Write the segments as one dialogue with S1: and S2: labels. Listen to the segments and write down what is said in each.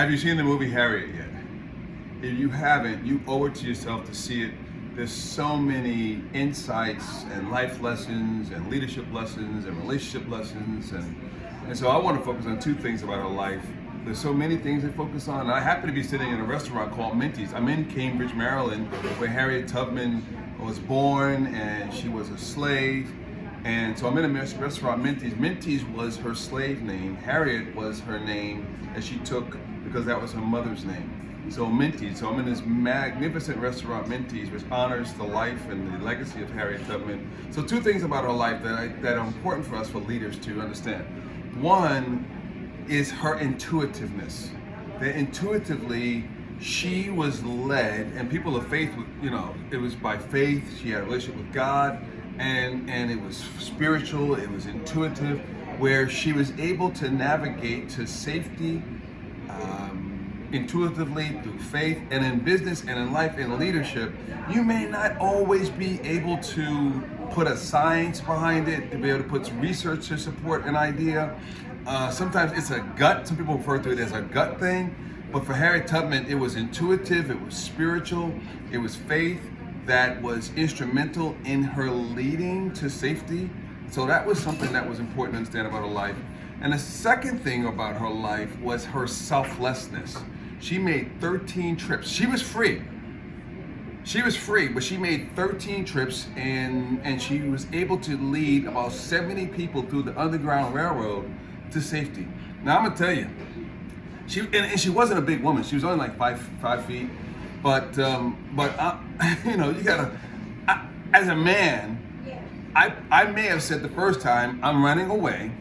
S1: Have you seen the movie Harriet yet? If you haven't, you owe it to yourself to see it. There's so many insights and life lessons and leadership lessons and relationship lessons. And so I want to focus on two things about her life. There's so many things to focus on. And I happen to be sitting in a restaurant called Minty's. I'm in Cambridge, Maryland, where Harriet Tubman was born, and she was a slave. And so I'm in a restaurant, Minty's. Minty's was her slave name. Harriet was her name that she took because that was her mother's name. So Minty's. So I'm in this magnificent restaurant, Minty's, which honors the life and the legacy of Harriet Tubman. So two things about her life that are important for us, for leaders, to understand. One is her intuitiveness. That intuitively, she was led, and people of faith, it was by faith. She had a relationship with God, and it was spiritual, it was intuitive, where she was able to navigate to safety intuitively through faith. And in business and in life and leadership, you may not always be able to put a science behind it, to be able to put research to support an idea. Sometimes it's a gut. Some people refer to it as a gut thing. But for Harriet Tubman, it was intuitive, it was spiritual, it was faith that was instrumental in her leading to safety. So that was something that was important to understand about her life. And the second thing about her life was her selflessness. She made 13 trips. She was free. But she made 13 trips, and she was able to lead about 70 people through the Underground Railroad to safety. Now I'm gonna tell you, she wasn't a big woman. She was only like 5 feet. But you gotta. As a man, I may have said the first time, I'm running away,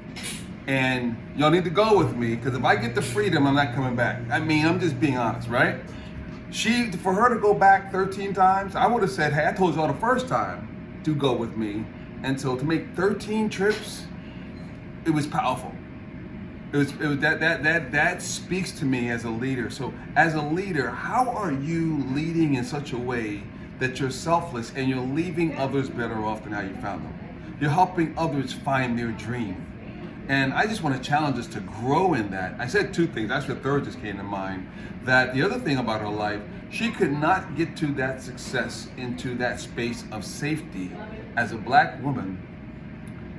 S1: and y'all need to go with me, because if I get the freedom, I'm not coming back. I mean, I'm just being honest, right? For her to go back 13 times, I would have said, hey, I told y'all the first time to go with me. And so to make 13 trips, it was powerful. That speaks to me as a leader. So as a leader, how are you leading in such a way that you're selfless and you're leaving others better off than how you found them? You're helping others find their dream. And I just want to challenge us to grow in that. I said two things. Actually, the third just came to mind. That the other thing about her life, she could not get to that success, into that space of safety as a black woman,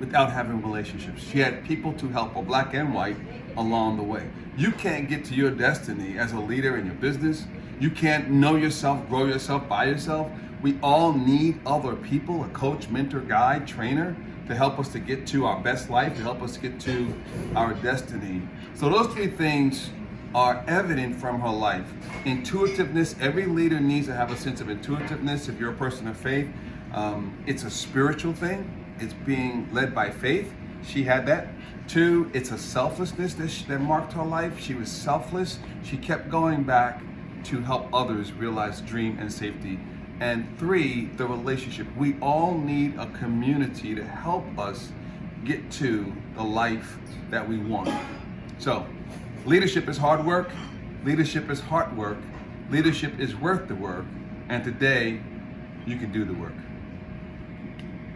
S1: without having relationships. She had people to help her, black and white, along the way. You can't get to your destiny as a leader in your business. You can't know yourself, grow yourself by yourself. We all need other people, a coach, mentor, guide, trainer, to help us to get to our best life, to help us get to our destiny. So those three things are evident from her life. Intuitiveness, every leader needs to have a sense of intuitiveness. If you're a person of faith, it's a spiritual thing. It's being led by faith. She had that. Two, it's a selflessness that marked her life. She was selfless. She kept going back to help others realize dream and safety. And three, the relationship. We all need a community to help us get to the life that we want. So, leadership is hard work. Leadership is hard work. Leadership is worth the work. And today, you can do the work.